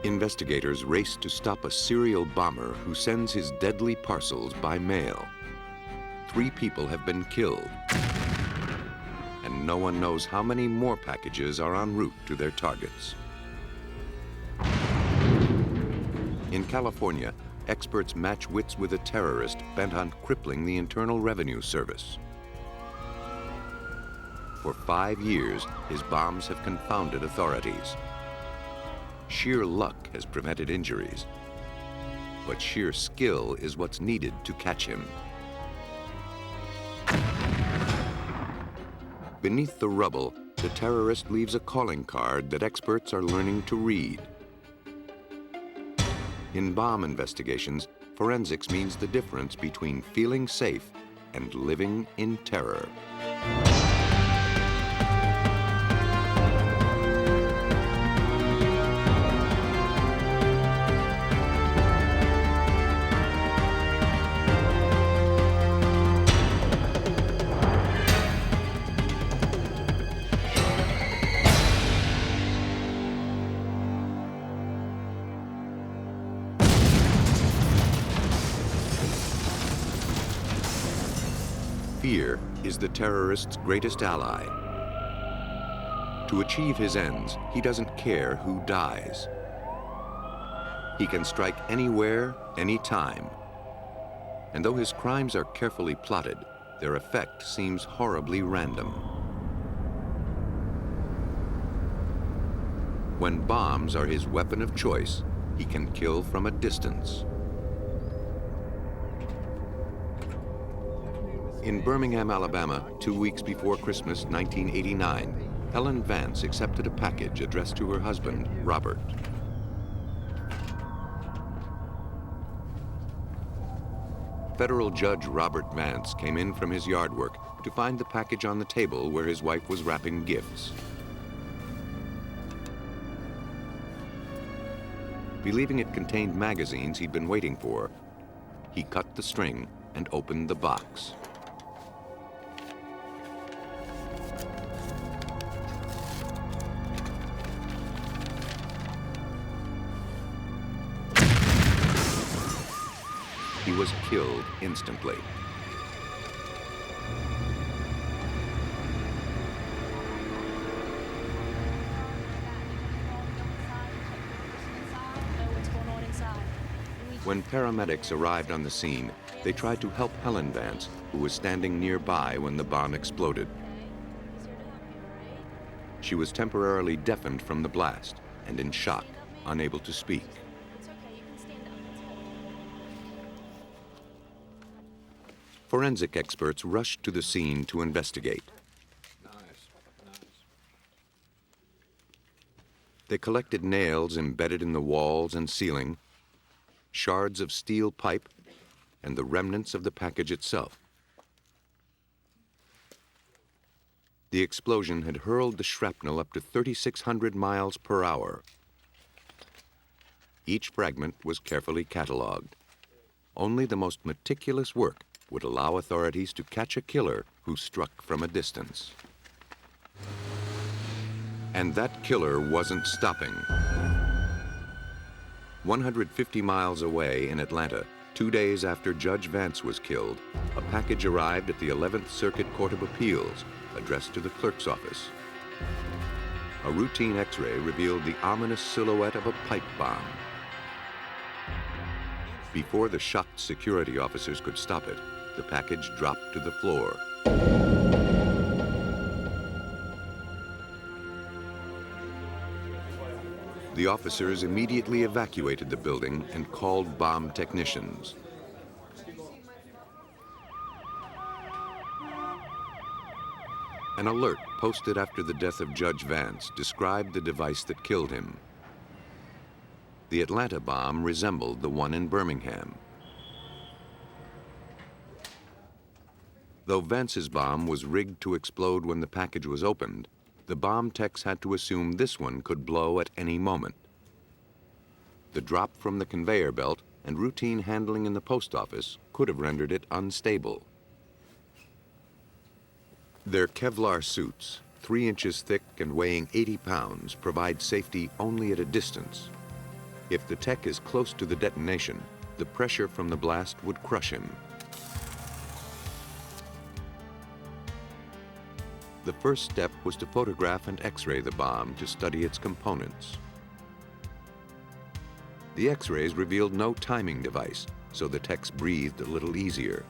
Investigators race to stop a serial bomber who sends his deadly parcels by mail. 3 people have been killed, and no one knows how many more packages are en route to their targets. In California, experts match wits with a terrorist bent on crippling the Internal Revenue Service. For 5 years, his bombs have confounded authorities. Sheer luck has prevented injuries, but sheer skill is what's needed to catch him. Beneath the rubble, the terrorist leaves a calling card that experts are learning to read. In bomb investigations, forensics means the difference between feeling safe and living in terror. Fear is the terrorist's greatest ally. To achieve his ends, he doesn't care who dies. He can strike anywhere, anytime. And though his crimes are carefully plotted, their effect seems horribly random. When bombs are his weapon of choice, he can kill from a distance. In Birmingham, Alabama, 2 weeks before Christmas 1989, Helen Vance accepted a package addressed to her husband, Robert. Federal Judge Robert Vance came in from his yard work to find the package on the table where his wife was wrapping gifts. Believing it contained magazines he'd been waiting for, he cut the string and opened the box. He was killed instantly. When paramedics arrived on the scene, they tried to help Helen Vance, who was standing nearby when the bomb exploded. She was temporarily deafened from the blast and in shock, unable to speak. Forensic experts rushed to the scene to investigate. They collected nails embedded in the walls and ceiling, shards of steel pipe, and the remnants of the package itself. The explosion had hurled the shrapnel up to 3,600 miles per hour. Each fragment was carefully cataloged. Only the most meticulous work would allow authorities to catch a killer who struck from a distance. And that killer wasn't stopping. 150 miles away in Atlanta, 2 days after Judge Vance was killed, a package arrived at the 11th Circuit Court of Appeals, addressed to the clerk's office. A routine X-ray revealed the ominous silhouette of a pipe bomb. Before the shocked security officers could stop it, the package dropped to the floor. The officers immediately evacuated the building and called bomb technicians. An alert posted after the death of Judge Vance described the device that killed him. The Atlanta bomb resembled the one in Birmingham. Though Vance's bomb was rigged to explode when the package was opened, the bomb techs had to assume this one could blow at any moment. The drop from the conveyor belt and routine handling in the post office could have rendered it unstable. Their Kevlar suits, 3 inches thick and weighing 80 pounds, provide safety only at a distance. If the tech is close to the detonation, the pressure from the blast would crush him. The first step was to photograph and X-ray the bomb to study its components. The X-rays revealed no timing device, so the techs breathed a little easier.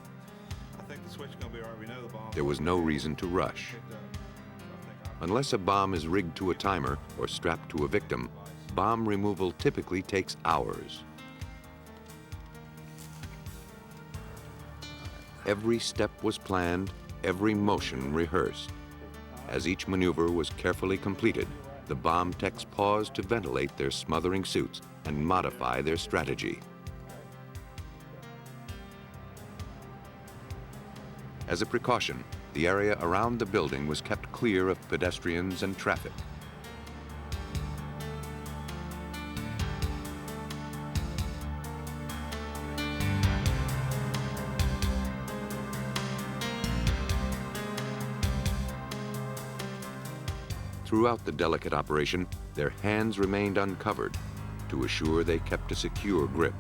I think the switch is going to be all right. We know the bomb. There was no reason to rush. Unless a bomb is rigged to a timer or strapped to a victim, bomb removal typically takes hours. Every step was planned, every motion rehearsed. As each maneuver was carefully completed, the bomb techs paused to ventilate their smothering suits and modify their strategy. As a precaution, the area around the building was kept clear of pedestrians and traffic. Throughout the delicate operation, their hands remained uncovered to assure they kept a secure grip.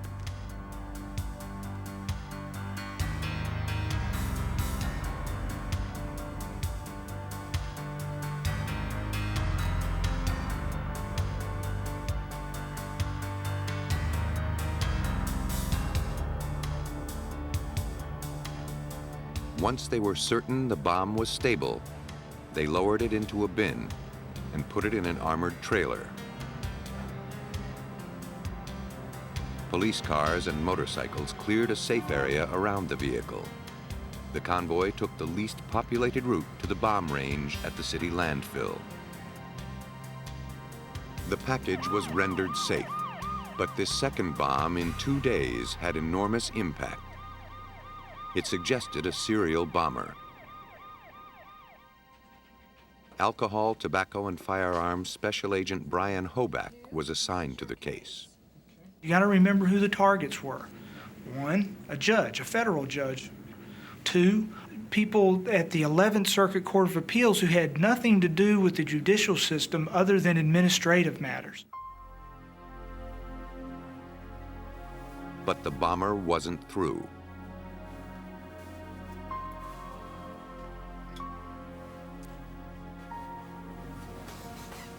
Once they were certain the bomb was stable, they lowered it into a bin and put it in an armored trailer. Police cars and motorcycles cleared a safe area around the vehicle. The convoy took the least populated route to the bomb range at the city landfill. The package was rendered safe, but this second bomb in 2 days had enormous impact. It suggested a serial bomber. Alcohol, tobacco, and firearms Special Agent Brian Hoback was assigned to the case. You got to remember who the targets were. 1, a judge, a federal judge. 2, people at the 11th Circuit Court of Appeals who had nothing to do with the judicial system other than administrative matters. But the bomber wasn't through.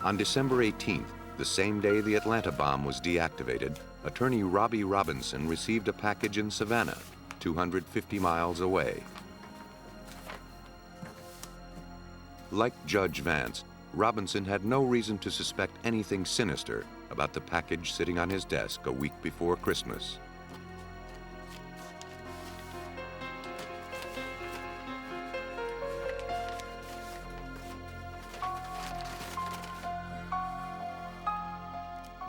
On December 18th, the same day the Atlanta bomb was deactivated, attorney Roby Robinson received a package in Savannah, 250 miles away. Like Judge Vance, Robinson had no reason to suspect anything sinister about the package sitting on his desk a week before Christmas.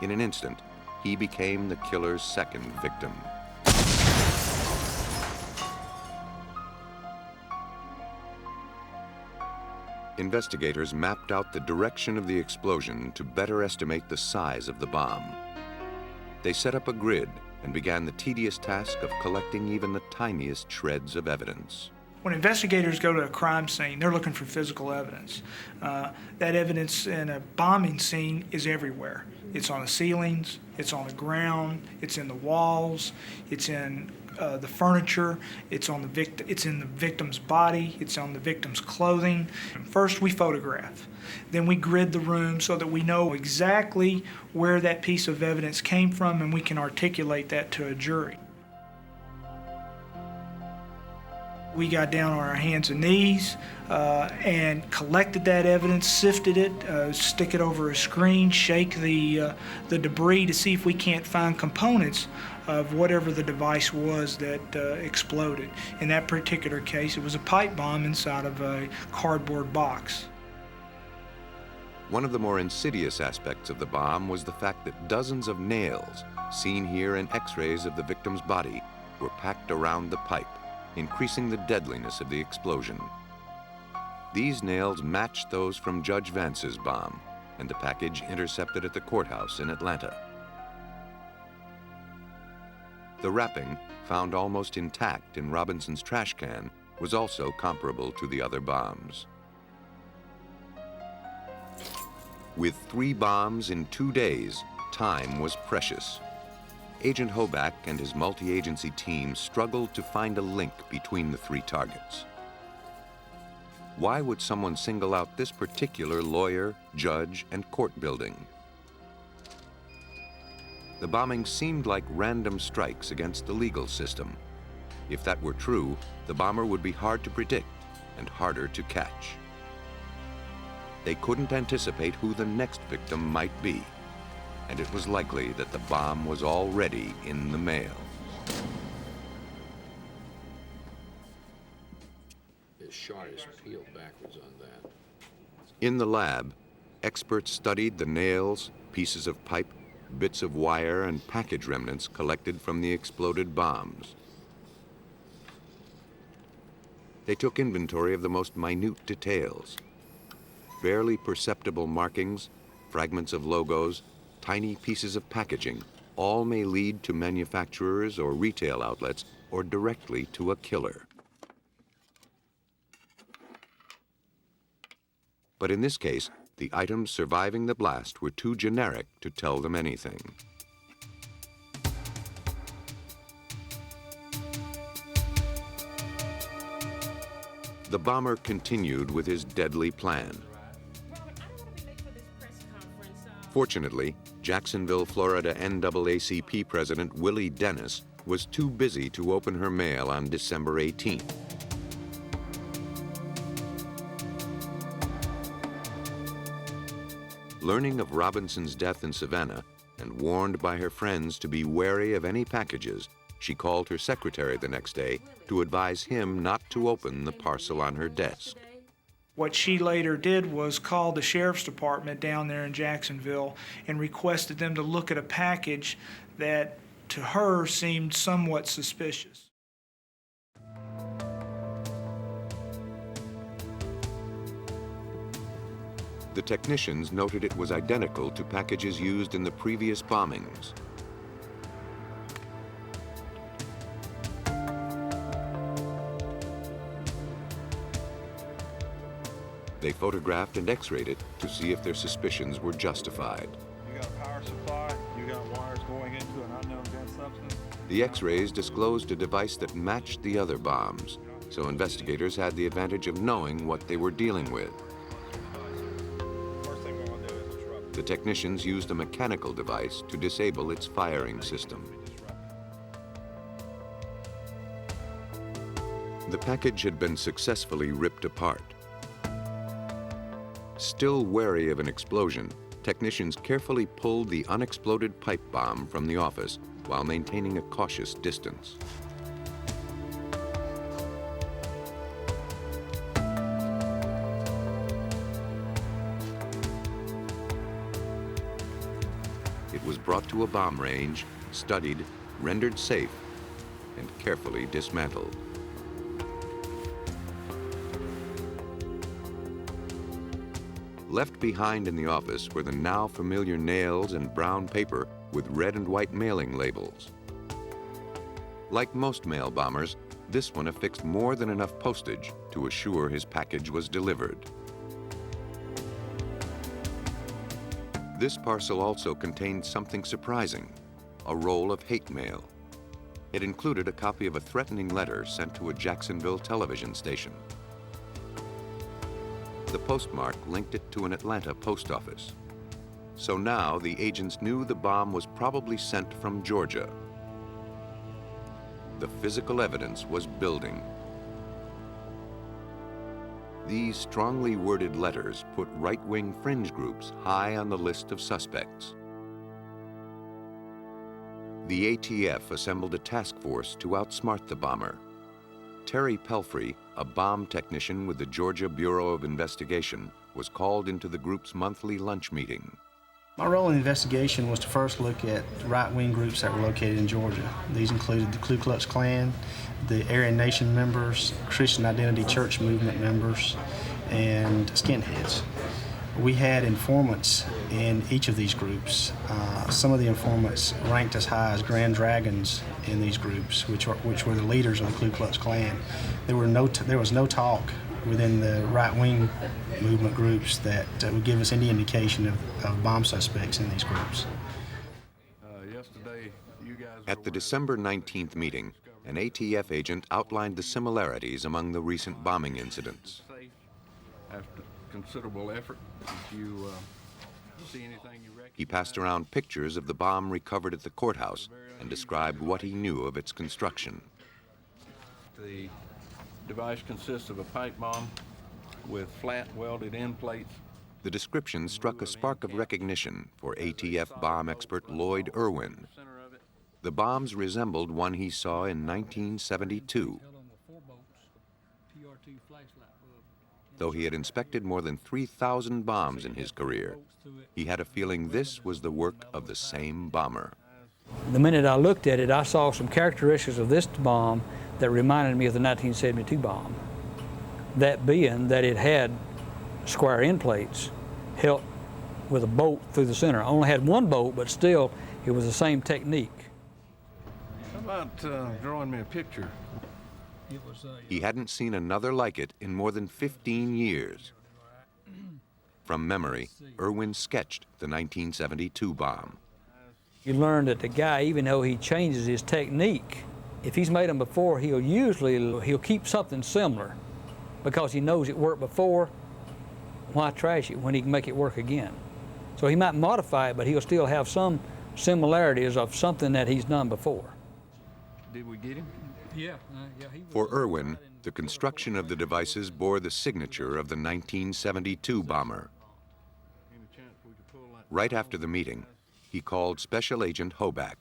In an instant, he became the killer's second victim. Investigators mapped out the direction of the explosion to better estimate the size of the bomb. They set up a grid and began the tedious task of collecting even the tiniest shreds of evidence. When investigators go to a crime scene, they're looking for physical evidence. That evidence in a bombing scene is everywhere. It's on the ceilings, it's on the ground, it's in the walls, it's in the furniture, it's in the victim's body, it's on the victim's clothing. First we photograph, then we grid the room so that we know exactly where that piece of evidence came from and we can articulate that to a jury. We got down on our hands and knees and collected that evidence, sifted it, stick it over a screen, shake the debris to see if we can't find components of whatever the device was that exploded. In that particular case, it was a pipe bomb inside of a cardboard box. One of the more insidious aspects of the bomb was the fact that dozens of nails, seen here in X-rays of the victim's body, were packed around the pipe, increasing the deadliness of the explosion. These nails matched those from Judge Vance's bomb and the package intercepted at the courthouse in Atlanta. The wrapping, found almost intact in Robinson's trash can, was also comparable to the other bombs. With 3 bombs in 2 days, time was precious. Agent Hoback and his multi-agency team struggled to find a link between the three targets. Why would someone single out this particular lawyer, judge, and court building? The bombing seemed like random strikes against the legal system. If that were true, the bomber would be hard to predict and harder to catch. They couldn't anticipate who the next victim might be, and it was likely that the bomb was already in the mail. His shot is peeled backwards on that. In the lab, experts studied the nails, pieces of pipe, bits of wire, and package remnants collected from the exploded bombs. They took inventory of the most minute details. Barely perceptible markings, fragments of logos, tiny pieces of packaging, all may lead to manufacturers or retail outlets or directly to a killer. But in this case, the items surviving the blast were too generic to tell them anything. The bomber continued with his deadly plan. Fortunately, Jacksonville, Florida NAACP President Willy Dennis was too busy to open her mail on December 18th. Learning of Robinson's death in Savannah and warned by her friends to be wary of any packages, she called her secretary the next day to advise him not to open the parcel on her desk. What she later did was call the sheriff's department down there in Jacksonville and requested them to look at a package that to her seemed somewhat suspicious. The technicians noted it was identical to packages used in the previous bombings. They photographed and x-rayed it to see if their suspicions were justified. You got a power supply, you got wires going into an unknown dense substance. The x-rays disclosed a device that matched the other bombs, so investigators had the advantage of knowing what they were dealing with. First thing we want to do is disrupt. The technicians used a mechanical device to disable its firing system. The package had been successfully ripped apart. Still wary of an explosion, technicians carefully pulled the unexploded pipe bomb from the office while maintaining a cautious distance. It was brought to a bomb range, studied, rendered safe, and carefully dismantled. Left behind in the office were the now familiar nails and brown paper with red and white mailing labels. Like most mail bombers, this one affixed more than enough postage to assure his package was delivered. This parcel also contained something surprising, a roll of hate mail. It included a copy of a threatening letter sent to a Jacksonville television station. The postmark linked it to an Atlanta post office. So now the agents knew the bomb was probably sent from Georgia. The physical evidence was building. These strongly worded letters put right-wing fringe groups high on the list of suspects. The ATF assembled a task force to outsmart the bomber. Terry Pelfrey, a bomb technician with the Georgia Bureau of Investigation, was called into the group's monthly lunch meeting. My role in the investigation was to first look at right-wing groups that were located in Georgia. These included the Ku Klux Klan, the Aryan Nation members, Christian Identity Church Movement members, and skinheads. We had informants in each of these groups. Some of the informants ranked as high as Grand Dragons in these groups, which were the leaders of the Ku Klux Klan. There was no talk within the right-wing movement groups that would give us any indication of bomb suspects in these groups. At the December 19th meeting, an ATF agent outlined the similarities among the recent bombing incidents. After considerable effort, did you see anything you recognize? He passed around pictures of the bomb recovered at the courthouse and described what he knew of its construction. The device consists of a pipe bomb with flat welded end plates. The description struck a spark of recognition for ATF bomb expert Lloyd Irwin. The bombs resembled one he saw in 1972. Though he had inspected more than 3,000 bombs in his career, he had a feeling this was the work of the same bomber. The minute I looked at it, I saw some characteristics of this bomb that reminded me of the 1972 bomb. That being that it had square end plates held with a bolt through the center. I only had one bolt, but still it was the same technique. How about drawing me a picture? He hadn't seen another like it in more than 15 years. From memory, Irwin sketched the 1972 bomb. You learn that the guy, even though he changes his technique, if he's made them before, he'll keep something similar because he knows it worked before. Why trash it when he can make it work again? So he might modify it, but he'll still have some similarities of something that he's done before. Did we get him? Yeah. For Irwin, the construction of the devices bore the signature of the 1972 bomber. Right after the meeting, he called Special Agent Hoback.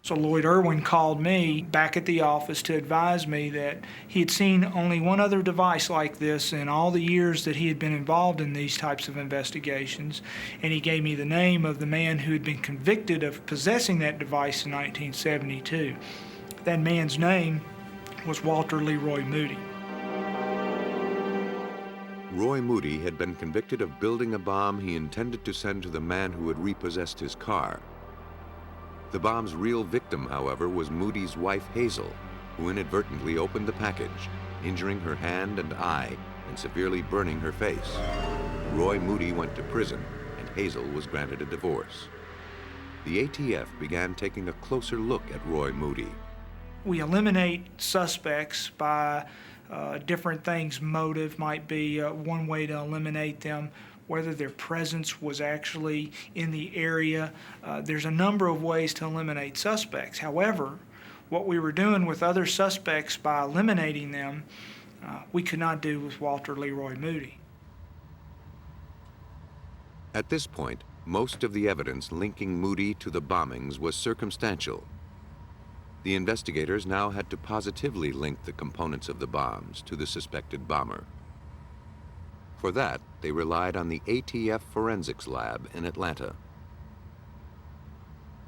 So Lloyd Irwin called me back at the office to advise me that he had seen only one other device like this in all the years that he had been involved in these types of investigations, and he gave me the name of the man who had been convicted of possessing that device in 1972. That man's name was Walter Leroy Moody. Roy Moody had been convicted of building a bomb he intended to send to the man who had repossessed his car. The bomb's real victim, however, was Moody's wife, Hazel, who inadvertently opened the package, injuring her hand and eye and severely burning her face. Roy Moody went to prison, and Hazel was granted a divorce. The ATF began taking a closer look at Roy Moody. We eliminate suspects by different things. Motive might be one way to eliminate them, whether their presence was actually in the area. There's a number of ways to eliminate suspects. However, what we were doing with other suspects by eliminating them, we could not do with Walter Leroy Moody. At this point, most of the evidence linking Moody to the bombings was circumstantial. The investigators now had to positively link the components of the bombs to the suspected bomber. For that, they relied on the ATF Forensics Lab in Atlanta.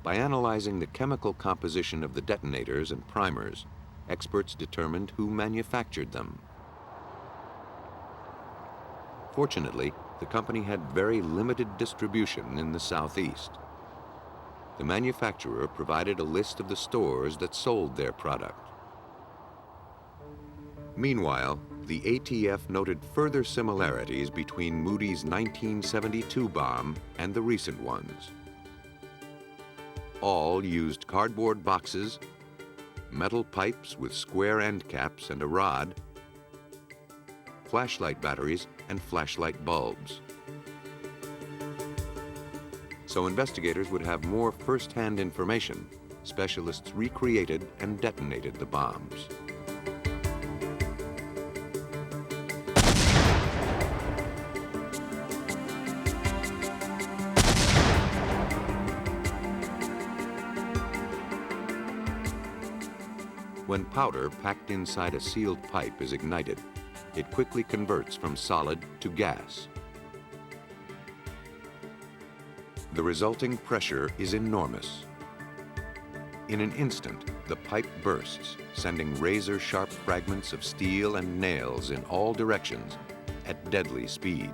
By analyzing the chemical composition of the detonators and primers, experts determined who manufactured them. Fortunately, the company had very limited distribution in the Southeast. The manufacturer provided a list of the stores that sold their product. Meanwhile, the ATF noted further similarities between Moody's 1972 bomb and the recent ones. All used cardboard boxes, metal pipes with square end caps and a rod, flashlight batteries, and flashlight bulbs. So investigators would have more first-hand information. Specialists recreated and detonated the bombs. When powder packed inside a sealed pipe is ignited, it quickly converts from solid to gas. The resulting pressure is enormous. In an instant, the pipe bursts, sending razor-sharp fragments of steel and nails in all directions at deadly speed.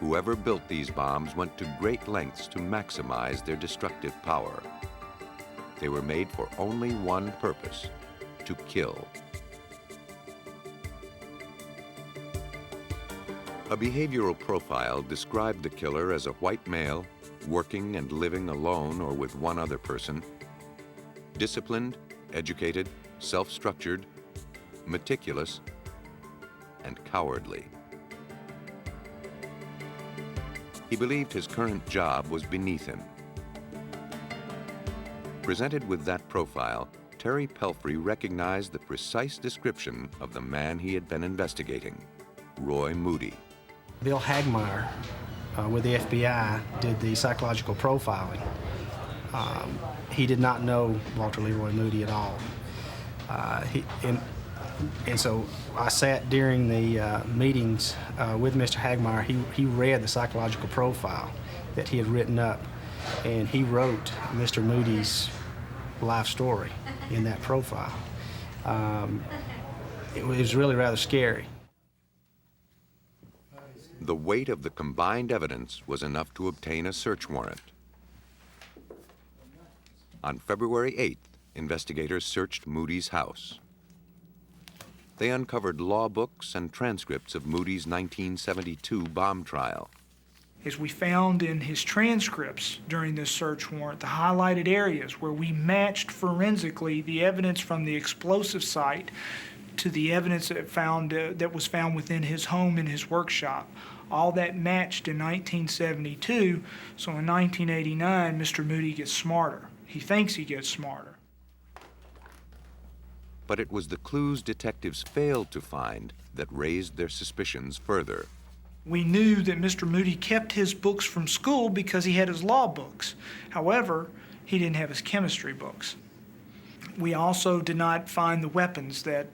Whoever built these bombs went to great lengths to maximize their destructive power. They were made for only one purpose: to kill. A behavioral profile described the killer as a white male, working and living alone or with one other person, disciplined, educated, self-structured, meticulous, and cowardly. He believed his current job was beneath him. Presented with that profile, Terry Pelfrey recognized the precise description of the man he had been investigating, Roy Moody. Bill Hagmeyer with the FBI did the psychological profiling. He did not know Walter Leroy Moody at all. And so I sat during the meetings with Mr. Hagmeyer. He read the psychological profile that he had written up, and he wrote Mr. Moody's life story in that profile. It was really rather scary. The weight of the combined evidence was enough to obtain a search warrant. On February 8th, investigators searched Moody's house. They uncovered law books and transcripts of Moody's 1972 bomb trial. As we found in his transcripts during this search warrant, the highlighted areas where we matched forensically the evidence from the explosive site to the evidence that was found within his home and his workshop. All that matched in 1972, so in 1989, Mr. Moody gets smarter. He thinks he gets smarter. But it was the clues detectives failed to find that raised their suspicions further. We knew that Mr. Moody kept his books from school because he had his law books. However, he didn't have his chemistry books. We also did not find the weapons that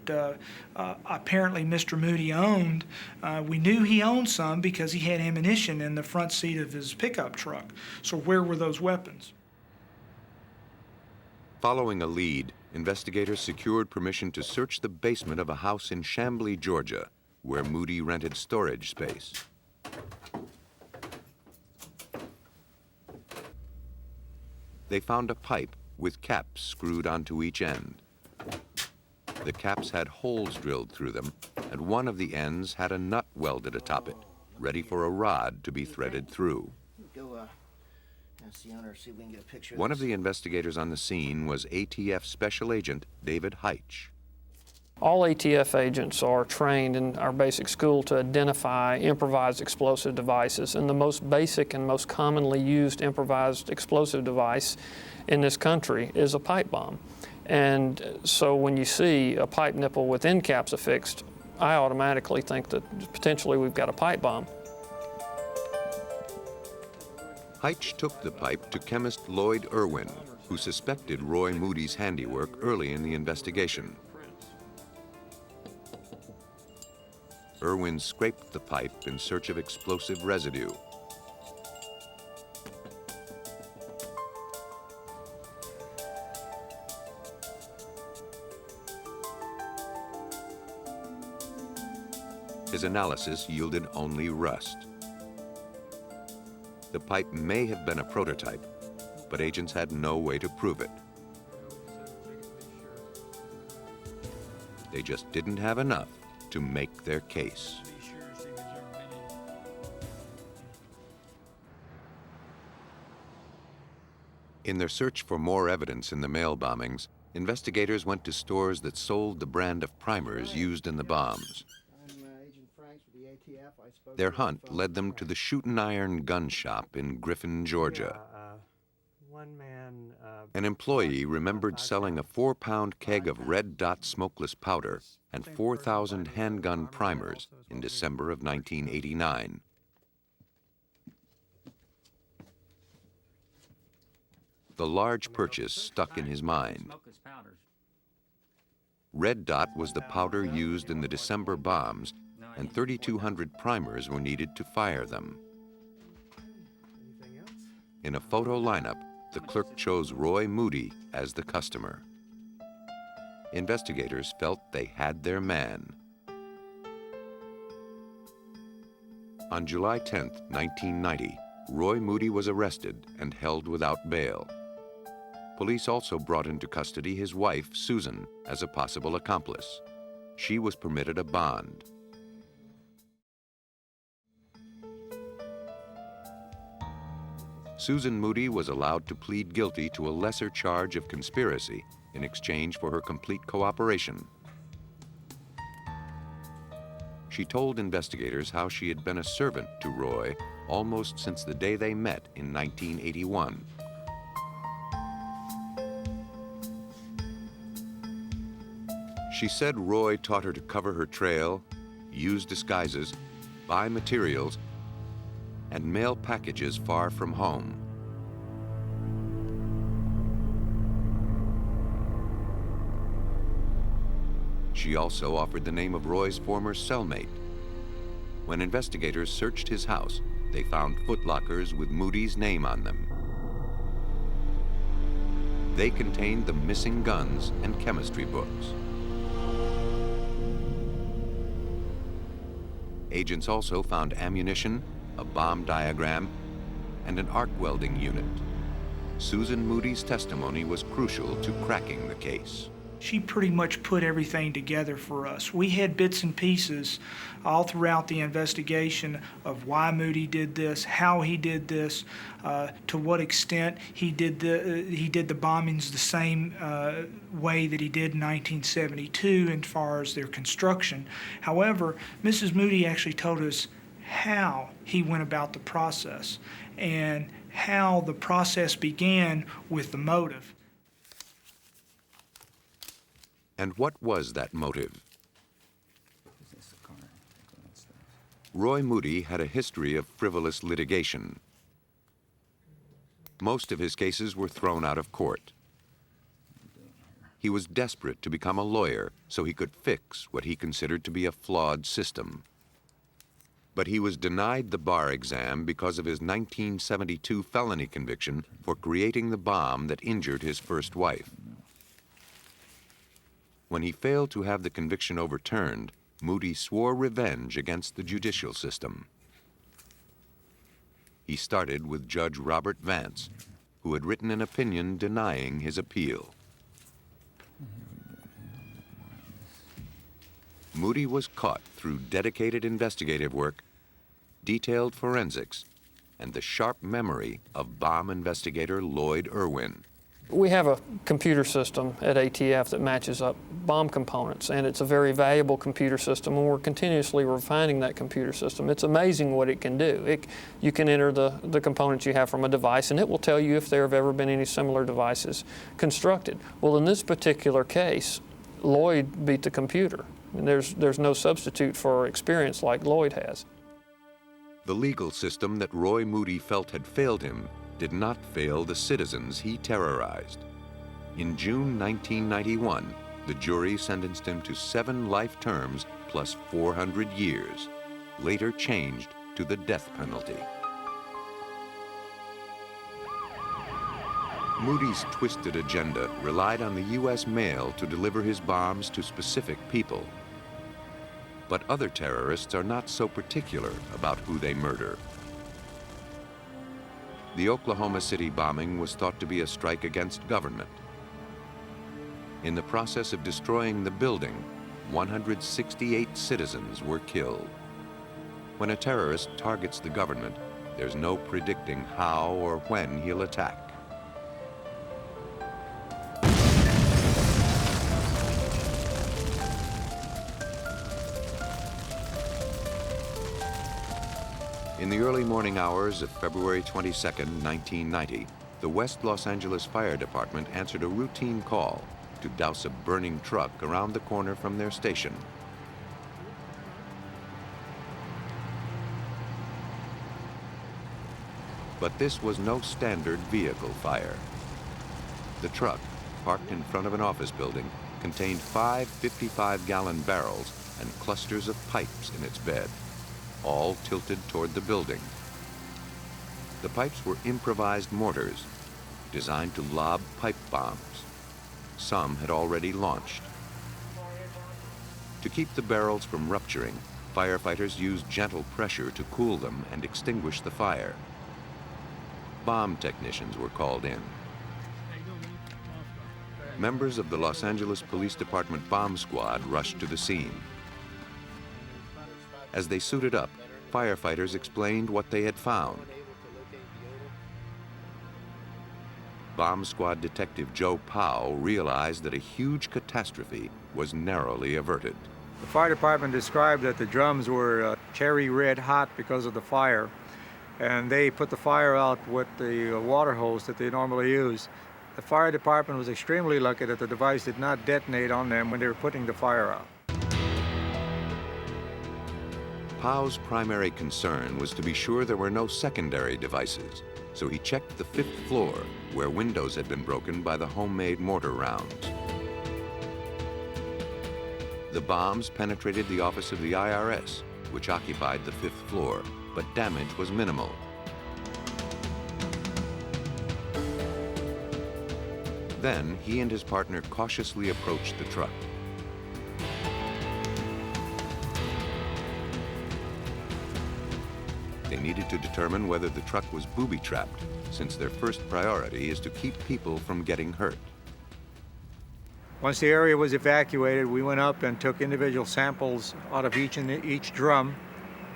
apparently Mr. Moody owned. We knew he owned some because he had ammunition in the front seat of his pickup truck. So where were those weapons? Following a lead, investigators secured permission to search the basement of a house in Chamblee, Georgia, where Moody rented storage space. They found a pipe with caps screwed onto each end. The caps had holes drilled through them, and one of the ends had a nut welded atop it, ready for a rod to be threaded through. One of the investigators on the scene was ATF Special Agent David Hicks. All ATF agents are trained in our basic school to identify improvised explosive devices, and the most basic and most commonly used improvised explosive device in this country is a pipe bomb. And so when you see a pipe nipple with end caps affixed, I automatically think that potentially we've got a pipe bomb. Hicks took the pipe to chemist Lloyd Irwin, who suspected Roy Moody's handiwork early in the investigation. Irwin scraped the pipe in search of explosive residue. His analysis yielded only rust. The pipe may have been a prototype, but agents had no way to prove it. They just didn't have enough to make their case. In their search for more evidence in the mail bombings, investigators went to stores that sold the brand of primers used in the bombs. Their hunt led them to the Shootin' Iron gun shop in Griffin, Georgia. An employee remembered selling a 4-pound keg of Red Dot smokeless powder and 4,000 handgun primers in December of 1989. The large purchase stuck in his mind. Red Dot was the powder used in the December bombs, and 3,200 primers were needed to fire them. In a photo lineup, the clerk chose Roy Moody as the customer. Investigators felt they had their man. On July 10, 1990, Roy Moody was arrested and held without bail. Police also brought into custody his wife, Susan, as a possible accomplice. She was permitted a bond. Susan Moody was allowed to plead guilty to a lesser charge of conspiracy in exchange for her complete cooperation. She told investigators how she had been a servant to Roy almost since the day they met in 1981. She said Roy taught her to cover her trail, use disguises, buy materials, and mail packages far from home. She also offered the name of Roy's former cellmate. When investigators searched his house, they found footlockers with Moody's name on them. They contained the missing guns and chemistry books. Agents also found ammunition, a bomb diagram, and an arc welding unit. Susan Moody's testimony was crucial to cracking the case. She pretty much put everything together for us. We had bits and pieces all throughout the investigation of why Moody did this, how he did this, to what extent he did the bombings the same way that he did in 1972 as far as their construction. However, Mrs. Moody actually told us how he went about the process and how the process began with the motive. And what was that motive? Roy Moody had a history of frivolous litigation. Most of his cases were thrown out of court. He was desperate to become a lawyer so he could fix what he considered to be a flawed system. But he was denied the bar exam because of his 1972 felony conviction for creating the bomb that injured his first wife. When he failed to have the conviction overturned, Moody swore revenge against the judicial system. He started with Judge Robert Vance, who had written an opinion denying his appeal. Moody was caught through dedicated investigative work, detailed forensics, and the sharp memory of bomb investigator Lloyd Irwin. We have a computer system at ATF that matches up bomb components, and it's a very valuable computer system, and we're continuously refining that computer system. It's amazing what it can do. You can enter the components you have from a device, and it will tell you if there have ever been any similar devices constructed. Well, in this particular case, Lloyd beat the computer, and there's no substitute for experience like Lloyd has. The legal system that Roy Moody felt had failed him did not fail the citizens he terrorized. In June 1991, the jury sentenced him to 7 life terms plus 400 years, later changed to the death penalty. Moody's twisted agenda relied on the U.S. mail to deliver his bombs to specific people. But other terrorists are not so particular about who they murder. The Oklahoma City bombing was thought to be a strike against government. In the process of destroying the building, 168 citizens were killed. When a terrorist targets the government, there's no predicting how or when he'll attack. In the early morning hours of February 22, 1990, the West Los Angeles Fire Department answered a routine call to douse a burning truck around the corner from their station. But this was no standard vehicle fire. The truck, parked in front of an office building, contained 5 55-gallon barrels and clusters of pipes in its bed, all tilted toward the building. The pipes were improvised mortars designed to lob pipe bombs. Some had already launched. To keep the barrels from rupturing, firefighters used gentle pressure to cool them and extinguish the fire. Bomb technicians were called in. Members of the Los Angeles Police Department bomb squad rushed to the scene. As they suited up, firefighters explained what they had found. bomb squad detective Joe Powell realized that a huge catastrophe was narrowly averted. The fire department described that the drums were cherry red hot because of the fire, and they put the fire out with the water hose that they normally use. The fire department was extremely lucky that the device did not detonate on them when they were putting the fire out. Powell's primary concern was to be sure there were no secondary devices, so he checked the 5th floor, where windows had been broken by the homemade mortar rounds. The bombs penetrated the office of the IRS, which occupied the 5th floor, but damage was minimal. Then he and his partner cautiously approached the truck. They needed to determine whether the truck was booby-trapped, since their first priority is to keep people from getting hurt. Once the area was evacuated, we went up and took individual samples out of each drum,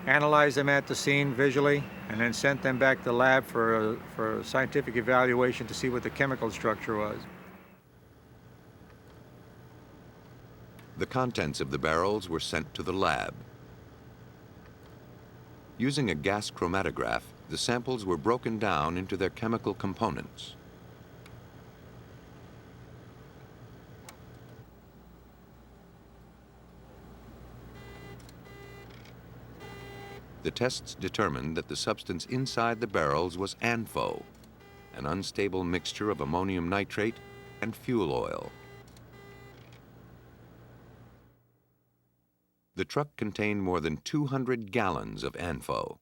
analyzed them at the scene visually, and then sent them back to the lab for a scientific evaluation to see what the chemical structure was. The contents of the barrels were sent to the lab. Using a gas chromatograph, the samples were broken down into their chemical components. The tests determined that the substance inside the barrels was ANFO, an unstable mixture of ammonium nitrate and fuel oil. The truck contained more than 200 gallons of ANFO.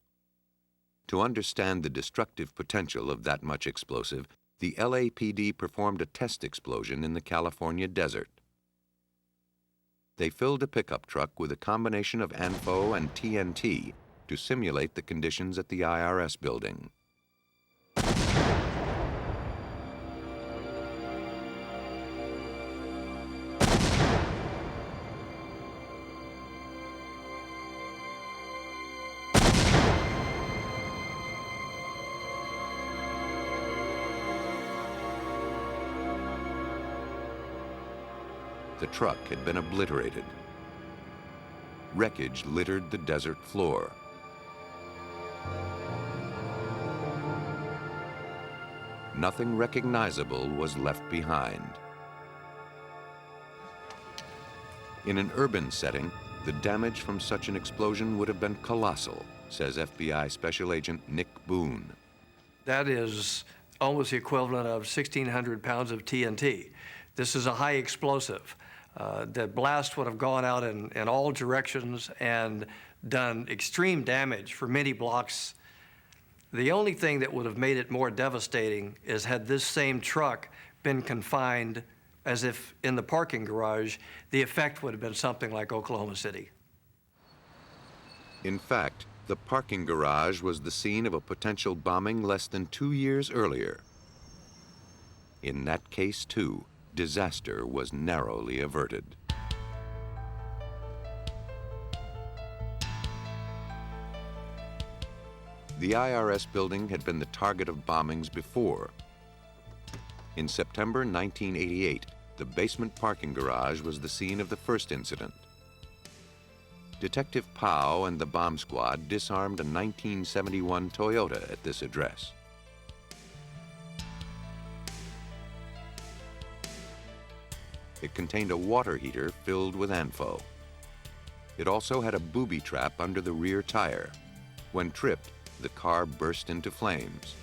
To understand the destructive potential of that much explosive, the LAPD performed a test explosion in the California desert. They filled a pickup truck with a combination of ANFO and TNT to simulate the conditions at the IRS building. The truck had been obliterated. Wreckage littered the desert floor. Nothing recognizable was left behind. In an urban setting, the damage from such an explosion would have been colossal, says FBI Special Agent Nick Buon. That is almost the equivalent of 1,600 pounds of TNT. This is a high explosive. The blast would have gone out in all directions and done extreme damage for many blocks. The only thing that would have made it more devastating is had this same truck been confined as if in the parking garage, the effect would have been something like Oklahoma City. In fact, the parking garage was the scene of a potential bombing less than 2 years earlier. In that case, too, disaster was narrowly averted. The IRS building had been the target of bombings before. In September 1988, the basement parking garage was the scene of the first incident. Detective Powell and the bomb squad disarmed a 1971 Toyota at this address. It contained a water heater filled with ANFO. It also had a booby trap under the rear tire. When tripped, the car burst into flames.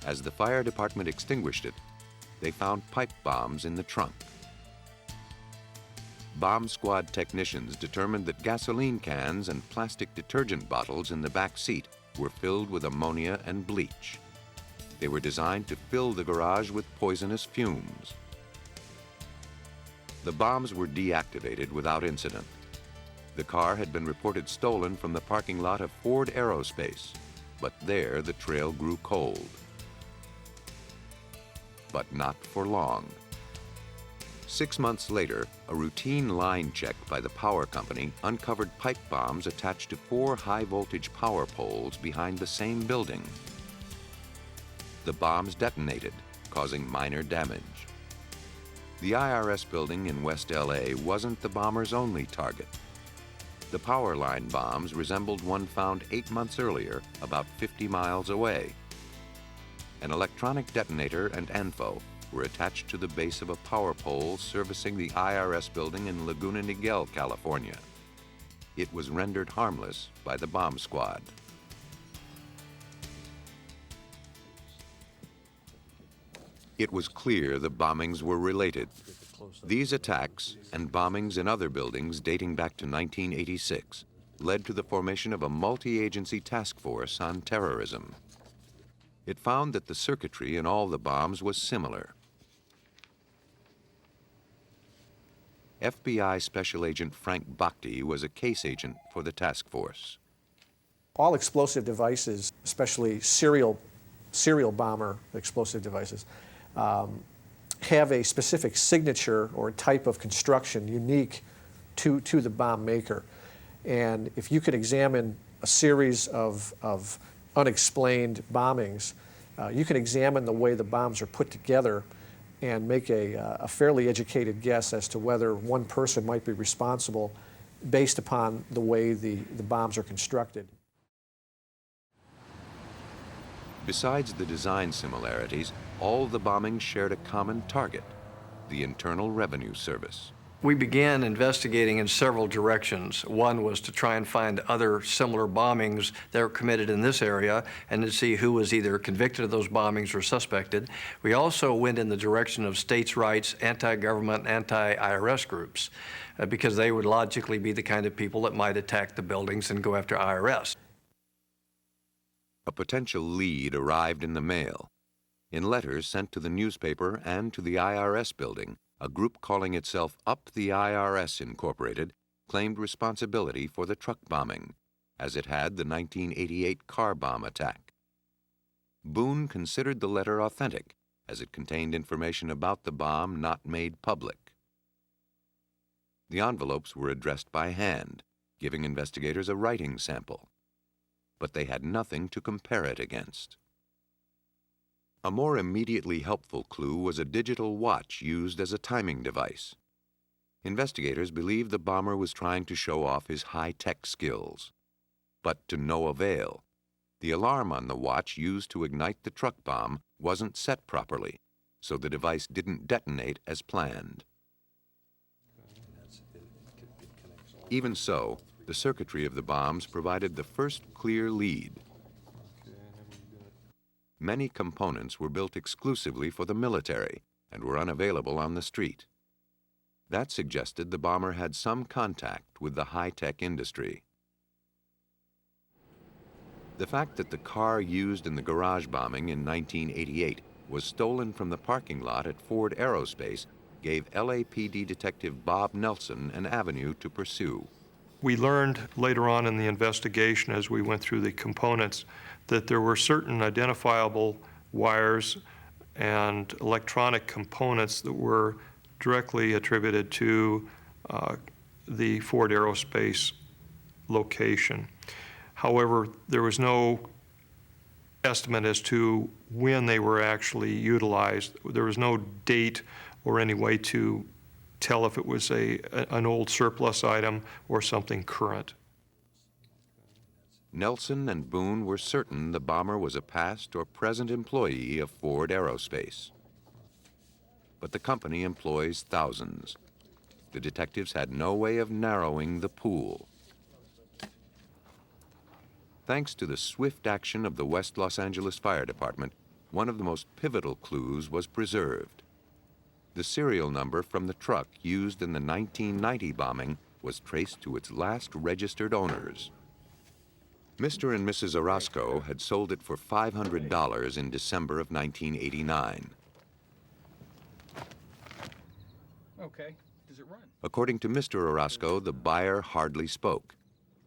As the fire department extinguished it, they found pipe bombs in the trunk. Bomb squad technicians determined that gasoline cans and plastic detergent bottles in the back seat were filled with ammonia and bleach. They were designed to fill the garage with poisonous fumes. The bombs were deactivated without incident. The car had been reported stolen from the parking lot of Ford Airspace, but there the trail grew cold. But not for long. 6 months later, a routine line check by the power company uncovered pipe bombs attached to 4 high-voltage power poles behind the same building. the bombs detonated, causing minor damage. The IRS building in West LA wasn't the bomber's only target. The power line bombs resembled one found 8 months earlier, about 50 miles away. An electronic detonator and ANFO were attached to the base of a power pole servicing the IRS building in Laguna Niguel, California. It was rendered harmless by the bomb squad. It was clear the bombings were related. These attacks and bombings in other buildings dating back to 1986 led to the formation of a multi-agency task force on terrorism. It found that the circuitry in all the bombs was similar. FBI Special Agent Frank Bhakti was a case agent for the task force. All explosive devices, especially serial bomber explosive devices, have a specific signature or type of construction unique to the bomb maker. And if you could examine a series of unexplained bombings, you can examine the way the bombs are put together and make a fairly educated guess as to whether one person might be responsible based upon the way the bombs are constructed. Besides the design similarities, all the bombings shared a common target, the Internal Revenue Service. We began investigating in several directions. One was to try and find other similar bombings that were committed in this area and to see who was either convicted of those bombings or suspected. We also went in the direction of states' rights, anti-government, anti-IRS groups, because they would logically be the kind of people that might attack the buildings and go after IRS. A potential lead arrived in the mail. In letters sent to the newspaper and to the IRS building, a group calling itself Up the IRS Incorporated claimed responsibility for the truck bombing, as it had the 1988 car bomb attack. Boone considered the letter authentic, as it contained information about the bomb not made public. The envelopes were addressed by hand, giving investigators a writing sample, but they had nothing to compare it against. A more immediately helpful clue was a digital watch used as a timing device. Investigators believed the bomber was trying to show off his high-tech skills, but to no avail. The alarm on the watch used to ignite the truck bomb wasn't set properly, so the device didn't detonate as planned. Even so, the circuitry of the bombs provided the first clear lead. Many components were built exclusively for the military and were unavailable on the street. That suggested the bomber had some contact with the high-tech industry. The fact that the car used in the garage bombing in 1988 was stolen from the parking lot at Ford Airspace gave LAPD Detective Bob Nelson an avenue to pursue. We learned later on in the investigation, as we went through the components, that there were certain identifiable wires and electronic components that were directly attributed to the Ford Aerospace location. However, there was no estimate as to when they were actually utilized. There was no date or any way to tell if it was an old surplus item or something current. Nelson and Boone were certain the bomber was a past or present employee of Ford Aerospace. But the company employs thousands. The detectives had no way of narrowing the pool. Thanks to the swift action of the West Los Angeles Fire Department, one of the most pivotal clues was preserved. The serial number from the truck used in the 1990 bombing was traced to its last registered owners. Mr. and Mrs. Orozco had sold it for $500 in December of 1989. Okay, does it run? According to Mr. Orozco, the buyer hardly spoke,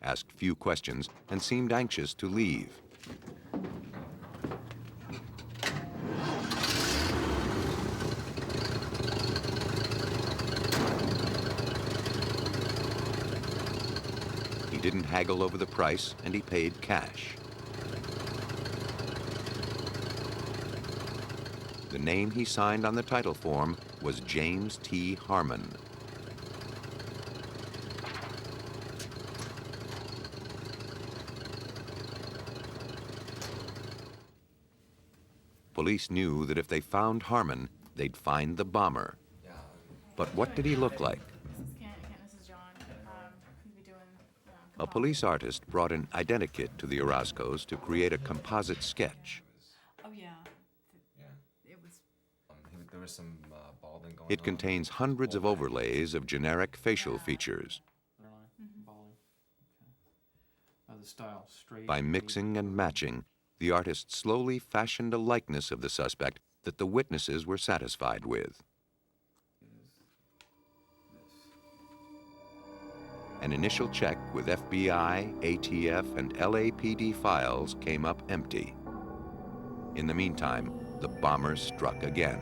asked few questions, and seemed anxious to leave. He didn't haggle over the price, and he paid cash. The name he signed on the title form was James T. Harmon. Police knew that if they found Harmon, they'd find the bomber. But what did he look like? A police artist brought an identikit to the Orozcos to create a composite sketch. Oh, yeah. It was... there was some balding going on. It contains hundreds of overlays of generic facial features. The style, straight. By mixing and matching, the artist slowly fashioned a likeness of the suspect that the witnesses were satisfied with. An initial check with FBI, ATF, and LAPD files came up empty. In the meantime, the bomber struck again.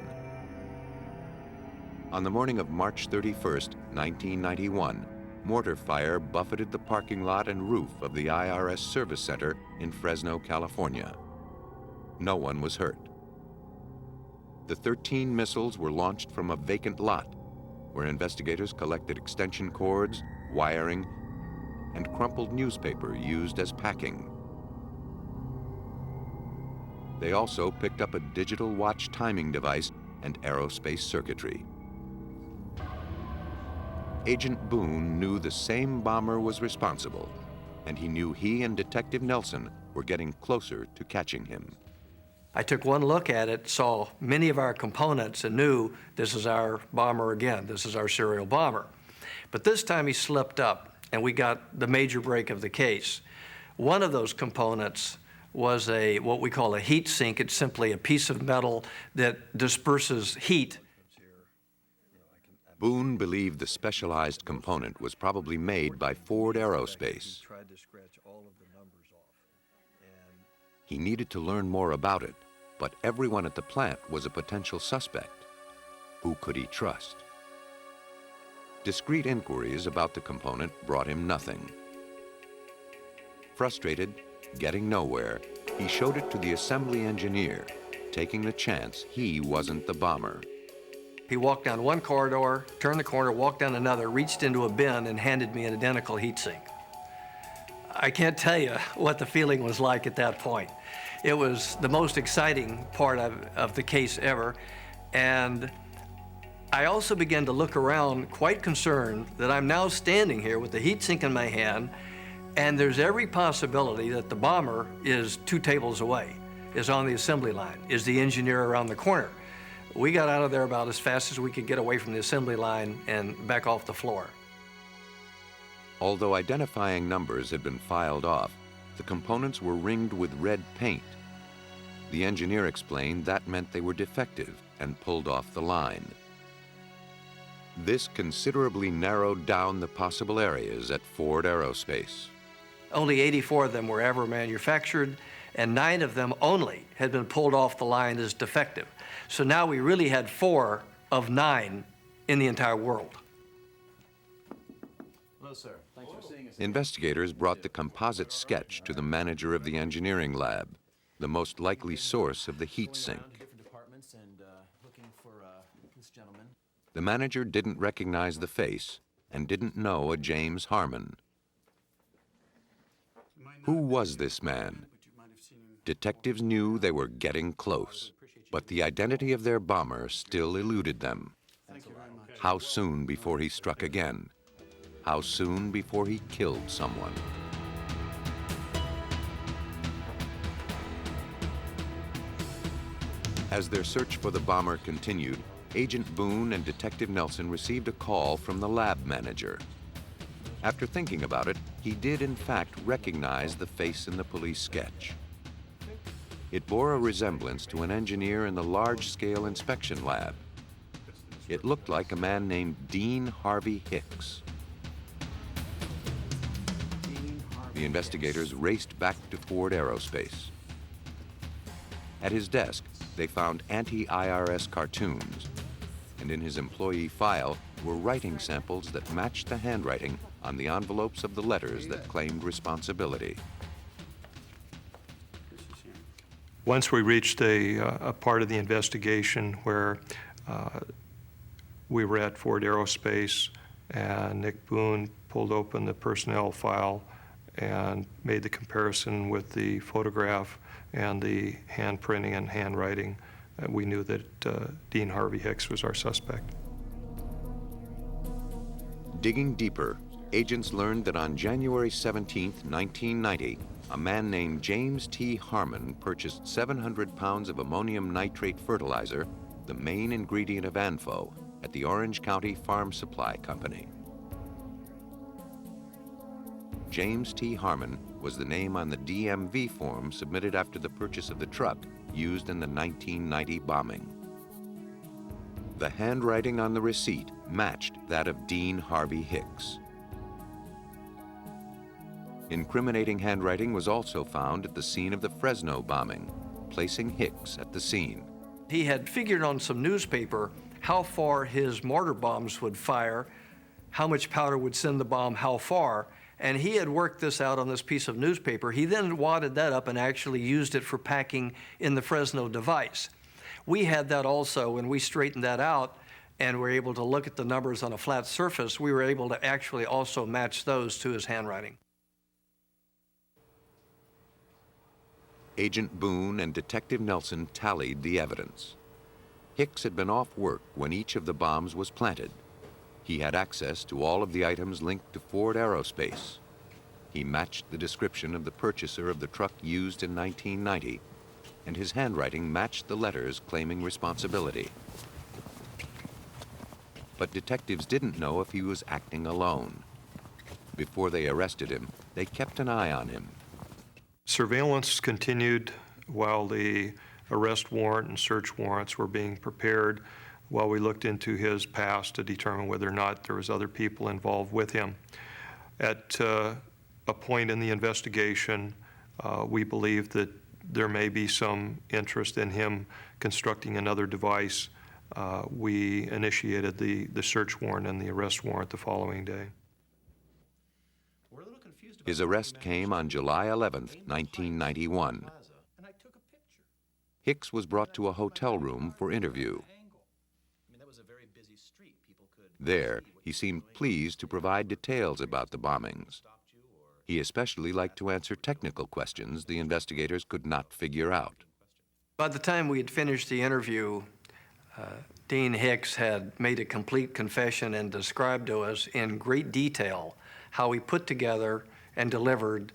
On the morning of March 31st, 1991, mortar fire buffeted the parking lot and roof of the IRS Service Center in Fresno, California. No one was hurt. The 13 missiles were launched from a vacant lot, where investigators collected extension cords, wiring, and crumpled newspaper used as packing. They also picked up a digital watch timing device and aerospace circuitry. Agent Boone knew the same bomber was responsible, and he knew he and Detective Nelson were getting closer to catching him. I took one look at it, saw many of our components, and knew this is our bomber again. This is our serial bomber. But this time he slipped up, and we got the major break of the case. One of those components was what we call a heat sink. It's simply a piece of metal that disperses heat. Boone believed the specialized component was probably made by Ford Aerospace. He needed to learn more about it, but everyone at the plant was a potential suspect. Who could he trust? Discreet inquiries about the component brought him nothing. Frustrated, getting nowhere, he showed it to the assembly engineer, taking the chance he wasn't the bomber. He walked down one corridor, turned the corner, walked down another, reached into a bin, and handed me an identical heat sink. I can't tell you what the feeling was like at that point. It was the most exciting part of the case ever, and I also began to look around quite concerned that I'm now standing here with the heat sink in my hand, and there's every possibility that the bomber is 2 tables away, is on the assembly line, is the engineer around the corner. We got out of there about as fast as we could get away from the assembly line and back off the floor. Although identifying numbers had been filed off, the components were ringed with red paint. The engineer explained that meant they were defective and pulled off the line. This considerably narrowed down the possible areas at Ford Aerospace. Only 84 of them were ever manufactured, and 9 of them only had been pulled off the line as defective. So now we really had 4 of 9 in the entire world. Hello, sir. Thanks for seeing us. Investigators brought the composite sketch to the manager of the engineering lab, the most likely source of the heat sink. The manager didn't recognize the face and didn't know a James Harmon. Who was this man? Detectives knew they were getting close, but the identity of their bomber still eluded them. How soon before he struck again? How soon before he killed someone? As their search for the bomber continued, Agent Boone and Detective Nelson received a call from the lab manager. After thinking about it, he did in fact recognize the face in the police sketch. It bore a resemblance to an engineer in the large-scale inspection lab. It looked like a man named Dean Harvey Hicks. The investigators raced back to Ford Aerospace. At his desk, they found anti-IRS cartoons, and in his employee file were writing samples that matched the handwriting on the envelopes of the letters that claimed responsibility. Once we reached a part of the investigation where we were at Ford Aerospace, and Nick Buon pulled open the personnel file and made the comparison with the photograph and the handprinting and handwriting, we knew that Dean Harvey Hicks was our suspect. Digging deeper, agents learned that on January 17, 1990, a man named James T. Harmon purchased 700 pounds of ammonium nitrate fertilizer, the main ingredient of ANFO, at the Orange County Farm Supply Company. James T. Harmon was the name on the DMV form submitted after the purchase of the truck used in the 1990 bombing. The handwriting on the receipt matched that of Dean Harvey Hicks. Incriminating handwriting was also found at the scene of the Fresno bombing, placing Hicks at the scene. He had figured on some newspaper how far his mortar bombs would fire, how much powder would send the bomb how far, and he had worked this out on this piece of newspaper. He then wadded that up and actually used it for packing in the Fresno device. We had that also. When we straightened that out and were able to look at the numbers on a flat surface, we were able to actually also match those to his handwriting. Agent Buon and Detective Nelson tallied the evidence. Hicks had been off work when each of the bombs was planted. He had access to all of the items linked to Ford Aerospace. He matched the description of the purchaser of the truck used in 1990, and his handwriting matched the letters claiming responsibility. But detectives didn't know if he was acting alone. Before they arrested him, they kept an eye on him. Surveillance continued while the arrest warrant and search warrants were being prepared, while we looked into his past to determine whether or not there was other people involved with him. At a point in the investigation, we believed that there may be some interest in him constructing another device. We initiated the search warrant and the arrest warrant the following day. His arrest came on July 11, 1991. Hicks was brought to a hotel room for interview. There, he seemed pleased to provide details about the bombings. He especially liked to answer technical questions the investigators could not figure out. By the time we had finished the interview, Dean Hicks had made a complete confession and described to us in great detail how he put together and delivered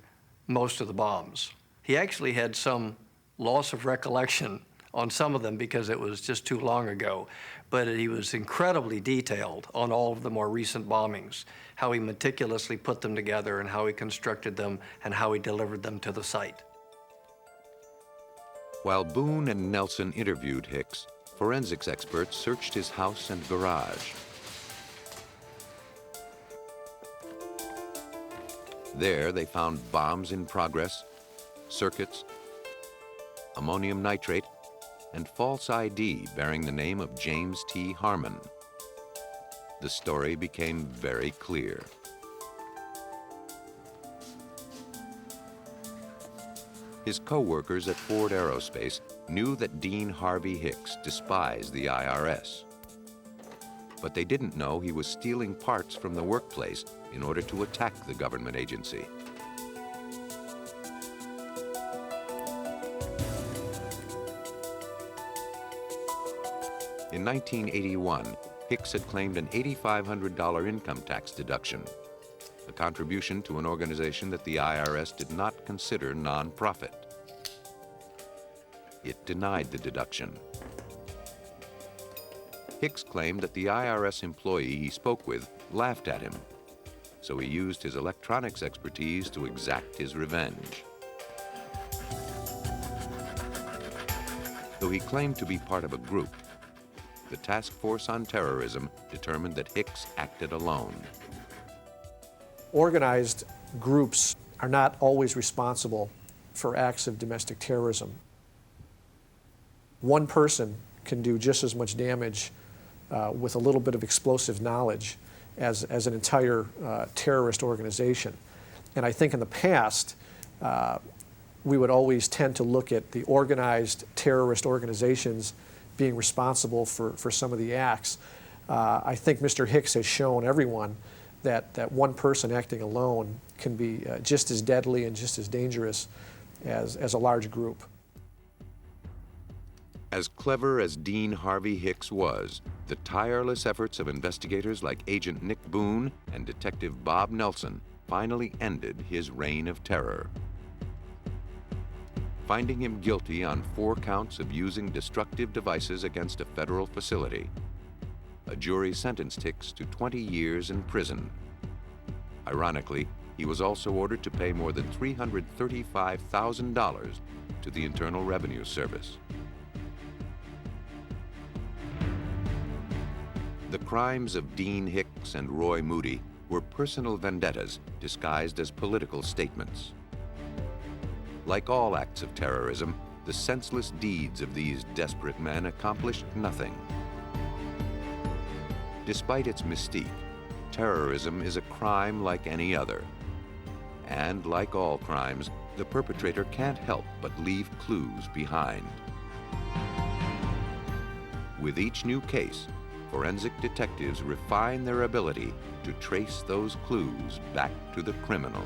most of the bombs. He actually had some loss of recollection on some of them because it was just too long ago, but he was incredibly detailed on all of the more recent bombings, how he meticulously put them together and how he constructed them and how he delivered them to the site. While Buon and Nelson interviewed Hicks, forensics experts searched his house and garage. There, they found bombs in progress, circuits, ammonium nitrate, and false ID bearing the name of James T. Harmon. The story became very clear. His co-workers at Ford Aerospace knew that Dean Harvey Hicks despised the IRS. But they didn't know he was stealing parts from the workplace in order to attack the government agency. In 1981, Hicks had claimed an $8,500 income tax deduction, a contribution to an organization that the IRS did not consider nonprofit. It denied the deduction. Hicks claimed that the IRS employee he spoke with laughed at him, so he used his electronics expertise to exact his revenge. Though he claimed to be part of a group, the Task Force on Terrorism determined that Hicks acted alone. Organized groups are not always responsible for acts of domestic terrorism. One person can do just as much damage with a little bit of explosive knowledge as an entire terrorist organization. And I think in the past, we would always tend to look at the organized terrorist organizations being responsible for some of the acts. I think Mr. Hicks has shown everyone that one person acting alone can be just as deadly and just as dangerous as a large group. As clever as Dean Harvey Hicks was, the tireless efforts of investigators like Agent Nick Buon and Detective Bob Nelson finally ended his reign of terror. Finding him guilty on 4 counts of using destructive devices against a federal facility, a jury sentenced Hicks to 20 years in prison. Ironically, he was also ordered to pay more than $335,000 to the Internal Revenue Service. The crimes of Dean Hicks and Roy Moody were personal vendettas disguised as political statements. Like all acts of terrorism, the senseless deeds of these desperate men accomplished nothing. Despite its mystique, terrorism is a crime like any other. And like all crimes, the perpetrator can't help but leave clues behind. With each new case, forensic detectives refine their ability to trace those clues back to the criminal.